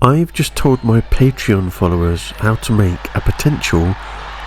I've just told my Patreon followers how to make a potential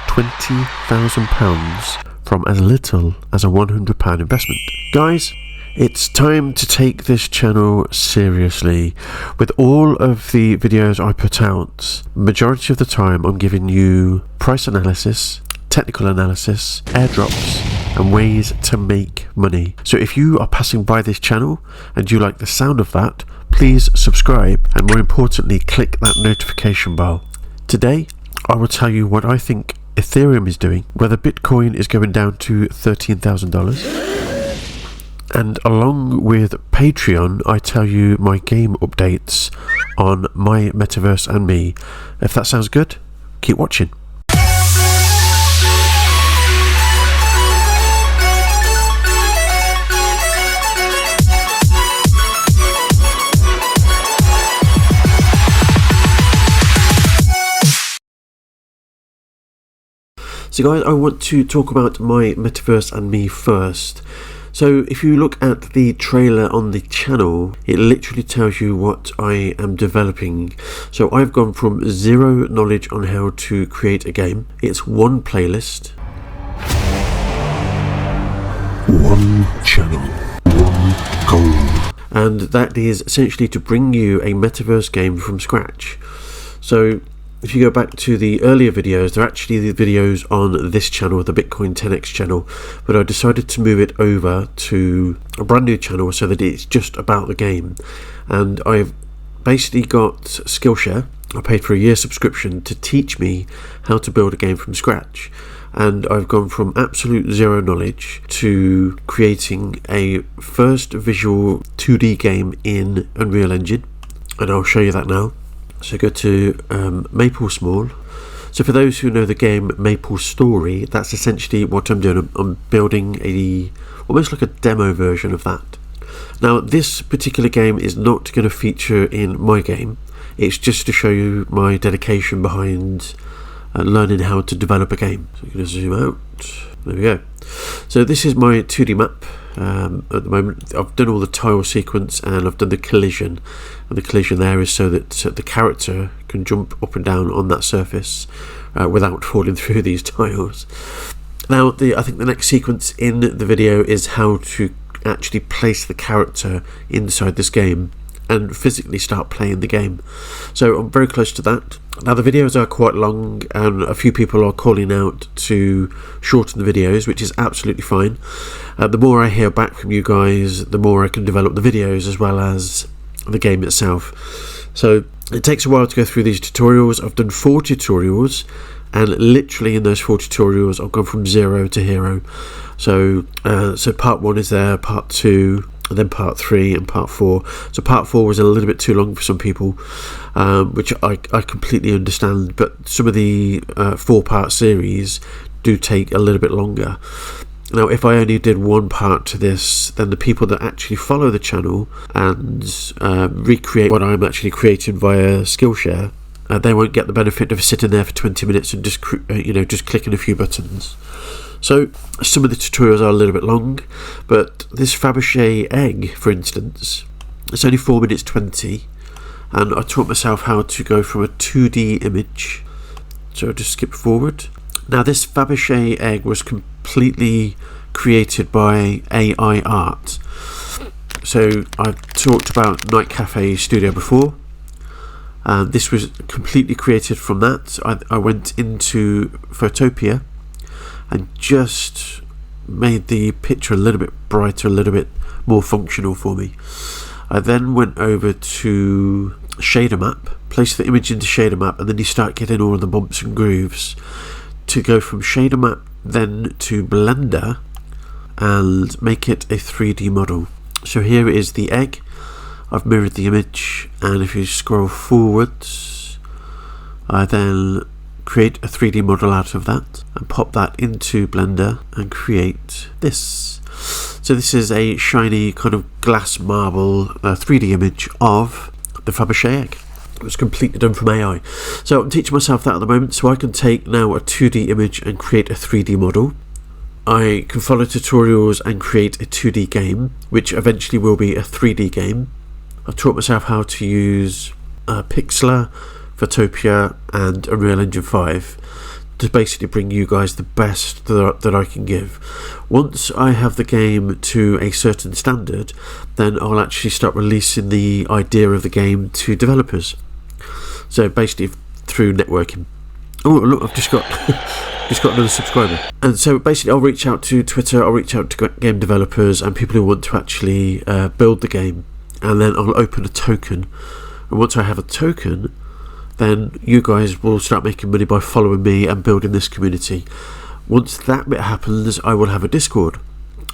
£20,000 from as little as a £100 investment. Guys, it's time to take this channel seriously. With all of the videos I put out, majority of the time I'm giving you price analysis, technical analysis, airdrops, and ways to make money. So if you are passing by this channel and you like the sound of that, please subscribe, and more importantly, click that notification bell. Today, I will tell you what I think Ethereum is doing, whether Bitcoin is going down to $13,000, and along with Patreon, I tell you my game updates on MyMetaverse and Me. If that sounds good, keep watching. So guys, I want to talk about MyMetaverse and Me first. So if you look at the trailer on the channel, it literally tells you what I am developing. So I've gone from zero knowledge on how to create a game. It's one playlist, one channel, one goal. And that is essentially to bring you a Metaverse game from scratch. So if you go back to the earlier videos, they're actually the videos on this channel, the Bitcoin 10x channel, but I decided to move it over to a brand new channel so that it's just about the game. And I've basically got Skillshare. I paid for a year subscription to teach me how to build a game from scratch. And I've gone from absolute zero knowledge to creating a first visual 2D game in Unreal Engine. And I'll show you that now. So go to Maple Small. So for those who know the game Maple Story, that's essentially what I'm doing. I'm building almost like a demo version of that. Now this particular game is not going to feature in my game. It's just to show you my dedication behind learning how to develop a game. So I'm going to zoom out. There we go. So this is my 2D map. At the moment I've done all the tile sequence and I've done the collision, and the collision there is so that the character can jump up and down on that surface without falling through these tiles. Now I think the next sequence in the video is how to actually place the character inside this game and physically start playing the game. So I'm very close to that. Now the videos are quite long and a few people are calling out to shorten the videos, which is absolutely fine. The more I hear back from you guys, the more I can develop the videos as well as the game itself. So it takes a while to go through these tutorials. I've done 4 tutorials, and literally in those 4 tutorials I've gone from 0 to hero. So part 1 is there, part 2, and then part 3 and part 4. So part 4 was a little bit too long for some people, which I completely understand, but some of the 4-part series do take a little bit longer. Now if I only did one part to this, then the people that actually follow the channel and recreate what I'm actually creating via Skillshare, they won't get the benefit of sitting there for 20 minutes and just clicking a few buttons. So some of the tutorials are a little bit long, but this Fabergé egg, for instance, it's only 4 minutes 20, and I taught myself how to go from a 2D image. So I'll just skip forward. Now this Fabergé egg was completely created by AI art. So I've talked about Night Cafe Studio before, and this was completely created from that. I went into Photopea and just made the picture a little bit brighter, a little bit more functional for me. I then went over to Shader Map, placed the image into Shader Map, and then you start getting all of the bumps and grooves. To go from Shader Map then to Blender and make it a 3D model. So here is the egg. I've mirrored the image, and if you scroll forwards, I then create a 3D model out of that and pop that into Blender and create this. So this is a shiny kind of glass marble 3D image of the Fabergé egg. It was completely done from AI. So I'm teaching myself that at the moment, so I can take now a 2D image and create a 3D model. I can follow tutorials and create a 2D game, which eventually will be a 3D game. I've taught myself how to use Pixlr, Photopia and Unreal Engine 5 to basically bring you guys the best that I can give. Once I have the game to a certain standard, then I'll actually start releasing the idea of the game to developers. So basically through networking. Oh look, I've just got another subscriber. And so basically I'll reach out to Twitter, I'll reach out to game developers and people who want to actually build the game, and then I'll open a token. And once I have a token, then you guys will start making money by following me and building this community. Once that bit happens, I will have a Discord,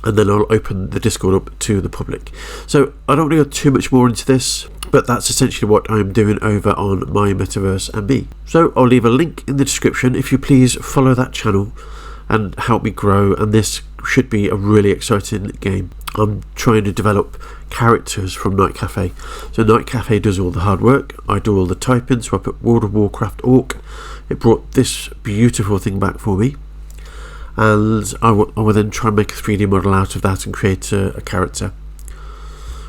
and then I'll open the Discord up to the public. So I don't want to go too much more into this, but that's essentially what I'm doing over on MyMetaverseandMe. So I'll leave a link in the description. If you please follow that channel and help me grow, and this should be a really exciting game. I'm trying to develop characters from Night Cafe. So Night Cafe does all the hard work, I do all the typing. So I put World of Warcraft Orc, it brought this beautiful thing back for me, and I will then try and make a 3D model out of that and create a character.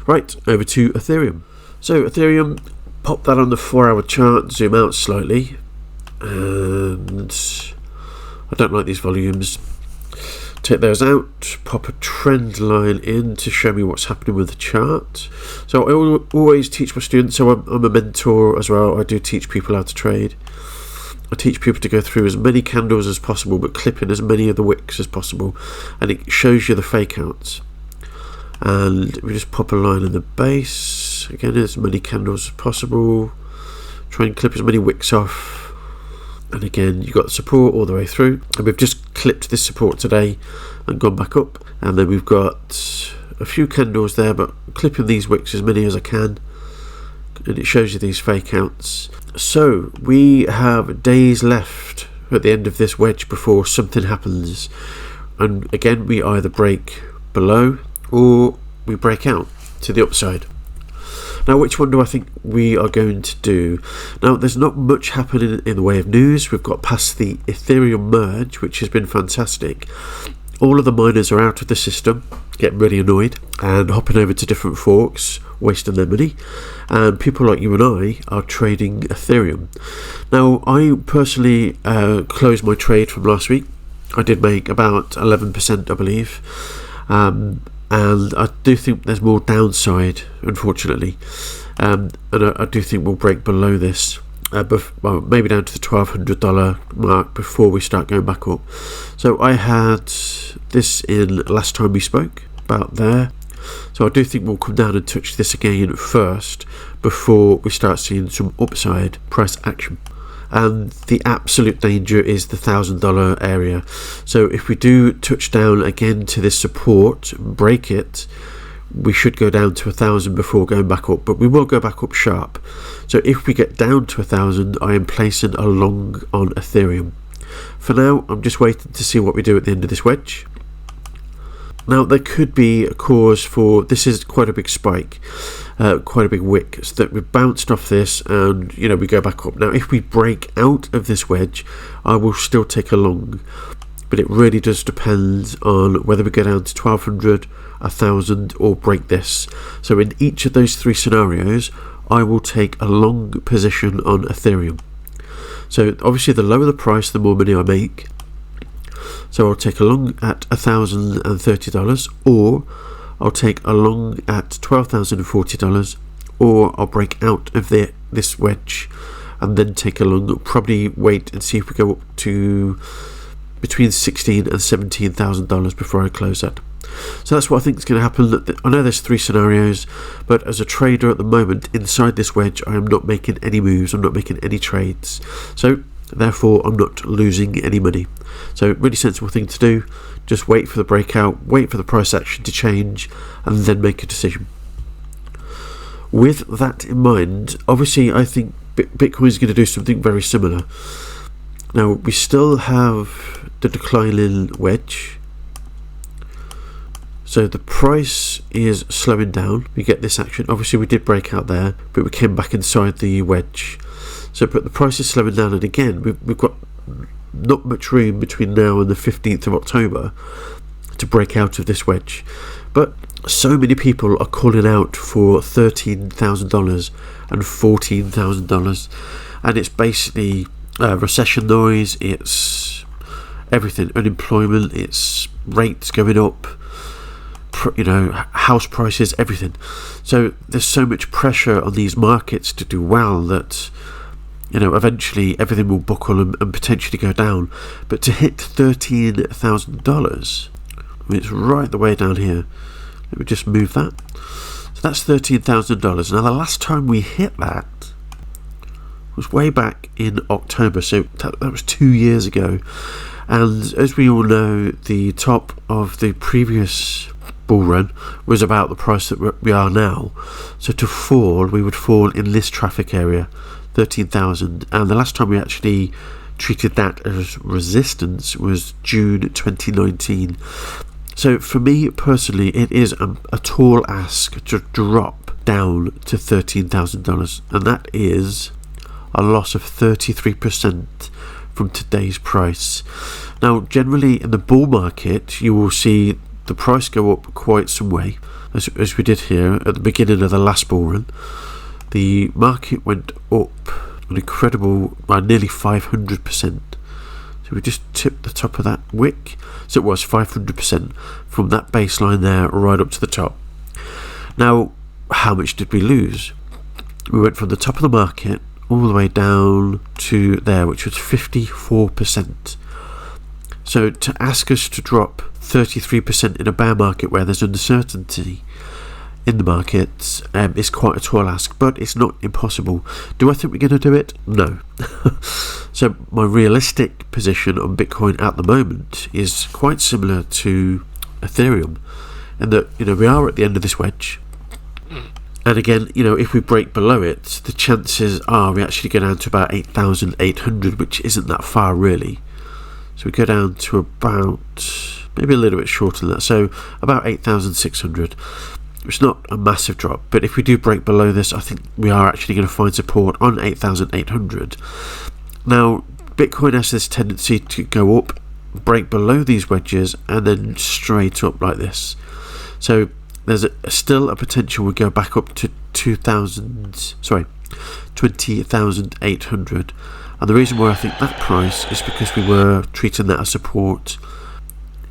Right, over to Ethereum. So Ethereum, pop that on the 4-hour chart, zoom out slightly, and I don't like these volumes. Take those out, pop a trend line in to show me what's happening with the chart. So I always teach my students, so I'm a mentor as well. I do teach people how to trade. I teach people to go through as many candles as possible, but clip in as many of the wicks as possible, and it shows you the fake outs. And we just pop a line in the base, again as many candles as possible, try and clip as many wicks off. And again, you've got support all the way through, and we've just clipped this support today and gone back up, and then we've got a few candles there, but clipping these wicks as many as I can, and it shows you these fake outs. So we have days left at the end of this wedge before something happens, and again we either break below or we break out to the upside. Now, which one do I think we are going to do? Now, there's not much happening in the way of news. We've got past the Ethereum merge, which has been fantastic. All of the miners are out of the system, getting really annoyed, and hopping over to different forks, wasting their money. And people like you and I are trading Ethereum. Now, I personally closed my trade from last week. I did make about 11%, I believe. And I do think there's more downside, unfortunately, and I do think we'll break below this, well, maybe down to the $1,200 mark before we start going back up. So I had this in last time we spoke, about there. So I do think we'll come down and touch this again first before we start seeing some upside price action. And the absolute danger is the $1,000 area. So if we do touch down again to this support, break it, we should go down to 1,000 before going back up, but we will go back up sharp. So if we get down to 1,000, I am placing a long on Ethereum. For now, I'm just waiting to see what we do at the end of this wedge. Now, there could be a cause for, this is quite a big spike, quite a big wick, so that we've bounced off this and, you know, we go back up. Now, if we break out of this wedge, I will still take a long, but it really does depend on whether we go down to 1,200, 1,000 or break this. So in each of those three scenarios, I will take a long position on Ethereum. So obviously the lower the price, the more money I make. So I'll take a long at $1,030, or I'll take a long at $12,040, or I'll break out of this wedge and then take a long. Probably wait and see if we go up to between $16,000 and $17,000 before I close that. So that's what I think is going to happen. I know there's three scenarios, but as a trader at the moment inside this wedge, I am not making any moves. I'm not making any trades. So therefore, I'm not losing any money. So really sensible thing to do. Just wait for the breakout, wait for the price action to change, and then make a decision. With that in mind, obviously I think Bitcoin is going to do something very similar. Now, we still have the declining wedge. So the price is slowing down. We get this action. Obviously we did break out there, but we came back inside the wedge. So but the price is slowing down, and again we've got not much room between now and the 15th of October to break out of this wedge. But so many people are calling out for $13,000 and $14,000, and it's basically recession noise, it's everything, unemployment, it's rates going up, house prices, everything. So there's so much pressure on these markets to do well that eventually everything will buckle and potentially go down. But to hit $13,000, it's right the way down here. Let me just move that. So that's $13,000. Now the last time we hit that was way back in October, so that was 2 years ago. And as we all know, the top of the previous bull run was about the price that we are now. So to fall, we would fall in this traffic area, 13,000. And the last time we actually treated that as resistance was June 2019. So for me personally, it is a tall ask to drop down to $13,000, and that is a loss of 33% from today's price. Now, generally in the bull market, you will see the price go up quite some way, as we did here at the beginning of the last bull run. The market went up an incredible, nearly 500%. So we just tipped the top of that wick. So it was 500% from that baseline there right up to the top. Now, how much did we lose? We went from the top of the market all the way down to there, which was 54%. So to ask us to drop 33% in a bear market where there's uncertainty in the market is quite a tall ask, but it's not impossible. Do I think we're going to do it? No. So my realistic position on Bitcoin at the moment is quite similar to Ethereum, in that we are at the end of this wedge. And again, if we break below it, the chances are we actually go down to about 8,800, which isn't that far really. So we go down to about, maybe a little bit shorter than that, so about 8,600. It's not a massive drop, but if we do break below this, I think we are actually going to find support on 8,800. Now, Bitcoin has this tendency to go up, break below these wedges, and then straight up like this. So there's still a potential we go back up to 20,800. And the reason why I think that price is because we were treating that as support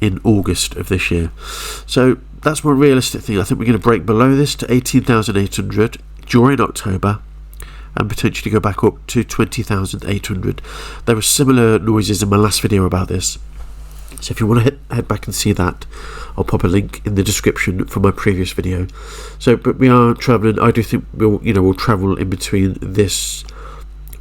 in August of this year. So that's my realistic thing. I think we're going to break below this to 18,800 during October and potentially go back up to 20,800. There were similar noises in my last video about this. So if you want to head back and see that, I'll pop a link in the description for my previous video. So, but we are traveling. I do think we'll travel in between this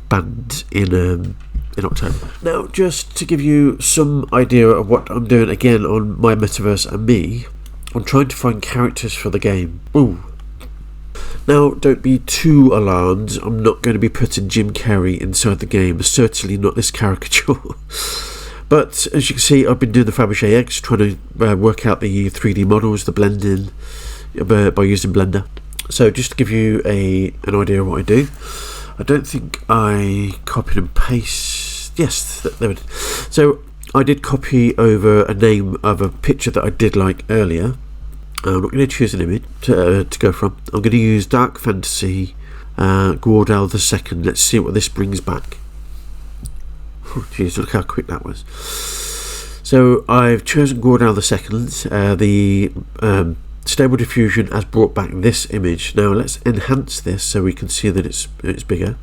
band in October. Now, just to give you some idea of what I'm doing again on MyMetaverse and Me, I'm trying to find characters for the game. Ooh. Now, don't be too alarmed. I'm not going to be putting Jim Carrey inside the game. Certainly not this caricature. But as you can see, I've been doing the Fabergé eggs, trying to work out the 3D models, the blending by using Blender. So just to give you an idea of what I do, I don't think I copied and paste. Yes, there it is. So I did copy over a name of a picture that I did like earlier. I'm not going to choose an image to go from. I'm going to use Dark Fantasy, Gordell II. Let's see what this brings back. Oh, jeez, look how quick that was. So I've chosen Gordell II. The Stable Diffusion has brought back this image. Now let's enhance this so we can see that it's bigger.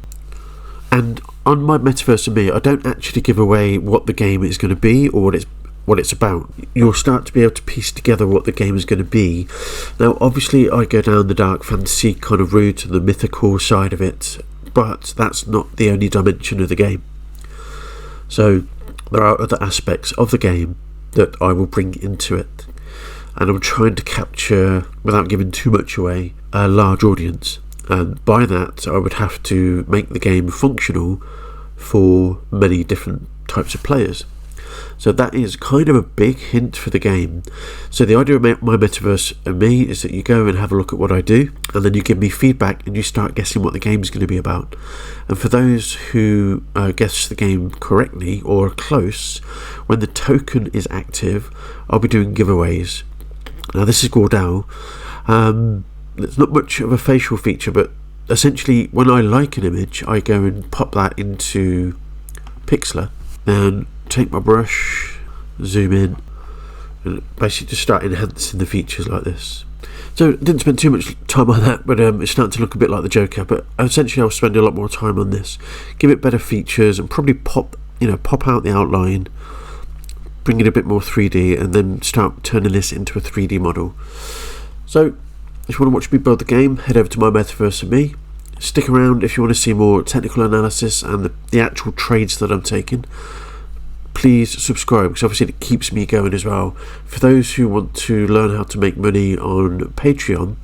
And on my Metaverse and Me, I don't actually give away what the game is going to be or what it's about. You'll start to be able to piece together what the game is going to be. Now obviously I go down the dark fantasy kind of route and the mythical side of it, but that's not the only dimension of the game. So there are other aspects of the game that I will bring into it, and I'm trying to capture, without giving too much away, a large audience. And by that I would have to make the game functional for many different types of players. So that is kind of a big hint for the game. So the idea of my Metaverse and Me is that you go and have a look at what I do, and then you give me feedback and you start guessing what the game is going to be about. And for those who guess the game correctly or close, when the token is active, I'll be doing giveaways. Now this is Gordell. It's not much of a facial feature, but essentially when I like an image, I go and pop that into Pixlr, then take my brush, zoom in, and basically just start enhancing the features like this. So didn't spend too much time on that, but it's starting to look a bit like the Joker. But essentially I'll spend a lot more time on this, give it better features, and probably pop out the outline, bring it a bit more 3D, and then start turning this into a 3D model. So if you want to watch me build the game, head over to MyMetaverse and Me. Stick around if you want to see more technical analysis and the actual trades that I'm taking. Please subscribe, because obviously it keeps me going as well. For those who want to learn how to make money on Patreon,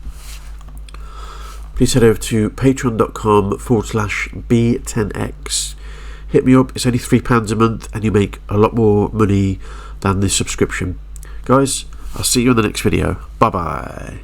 please head over to patreon.com/B10x. Hit me up. It's only £3 a month and you make a lot more money than this subscription. Guys, I'll see you in the next video. Bye bye.